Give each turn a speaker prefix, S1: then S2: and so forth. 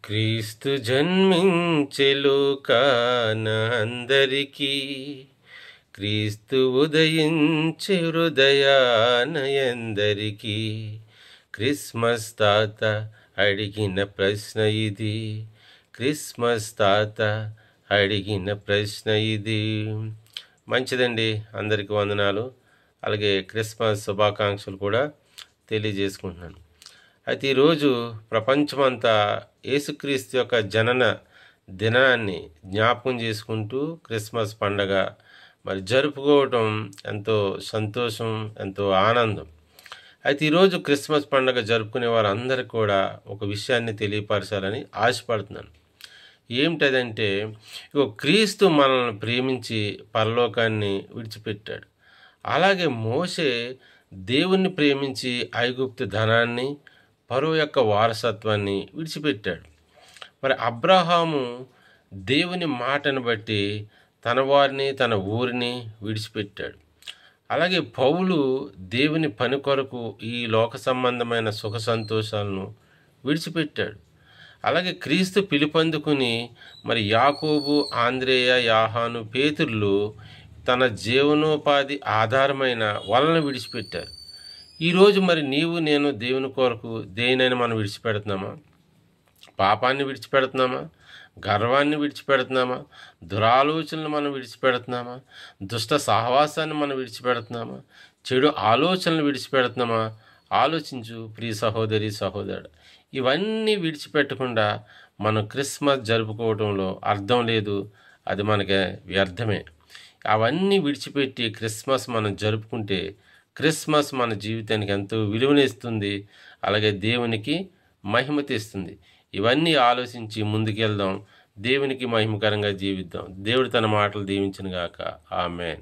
S1: క్రీస్తు జన్మించె లోకాన అందరికీ, క్రీస్తు ఉదయించె హృదయాన ఎందరికీ. క్రిస్మస్ తాత అడిగిన ప్రశ్న ఇది, క్రిస్మస్ తాత అడిగిన ప్రశ్న ఇది. మంచిదండి, అందరికీ వందనాలు. అలాగే క్రిస్మస్ శుభాకాంక్షలు కూడా తెలియజేసుకుంటున్నాను. అయితే ఈరోజు ప్రపంచమంతా యేసుక్రీస్తు యొక్క జనన దినాన్ని జ్ఞాపకం చేసుకుంటూ క్రిస్మస్ పండగ మరి జరుపుకోవటం ఎంతో సంతోషం, ఎంతో ఆనందం. అయితే ఈరోజు క్రిస్మస్ పండగ జరుపుకునే వారందరికీ కూడా ఒక విషయాన్ని తెలియపరచాలని ఆశపడుతున్నాను. ఏమిటదంటే, క్రీస్తు మనల్ని ప్రేమించి పరలోకాన్ని విడిచిపెట్టాడు. అలాగే మోషే దేవుణ్ణి ప్రేమించి ఐగుప్తు ధనాన్ని, ఫరో యొక్క వారసత్వాన్ని విడిచిపెట్టాడు. మరి అబ్రహాము దేవుని మాటను బట్టి తన వారిని, తన ఊరిని విడిచిపెట్టాడు. అలాగే పౌలు దేవుని పని కొరకు ఈ లోక సంబంధమైన సుఖ సంతోషాలను విడిచిపెట్టాడు. అలాగే క్రీస్తు పిలుపందుకుని మరి యాకోబు, ఆంద్రేయ, యాహాను, పేతుర్లు తన జీవనోపాధి ఆధారమైన వలన విడిచిపెట్టారు. ఈరోజు మరి నీవు నేను దేవుని కొరకు దేనినైనా మనం విడిచిపెడుతున్నామా? పాపాన్ని విడిచిపెడుతున్నామా? గర్వాన్ని విడిచిపెడుతున్నామా? దురాలోచనలు మనం విడిచిపెడుతున్నామా? దుష్ట సహవాసాన్ని మనం విడిచిపెడుతున్నామా? చెడు ఆలోచనలు విడిచిపెడుతున్నామా? ఆలోచించు ప్రియ సహోదరి, సహోదరుడు. ఇవన్నీ విడిచిపెట్టకుండా మనం క్రిస్మస్ జరుపుకోవడంలో అర్థం లేదు, అది మనకి వ్యర్థమే. అవన్నీ విడిచిపెట్టి క్రిస్మస్ మనం జరుపుకుంటే క్రిస్మస్ మన జీవితానికి ఎంతో విలువనిస్తుంది, అలాగే దేవునికి మహిమ తెస్తుంది. ఇవన్నీ ఆలోచించి ముందుకెళ్దాం, దేవునికి మహిమకరంగా జీవిద్దాం. దేవుడు తన మాటలు దీవించును గాక. ఆమేన్.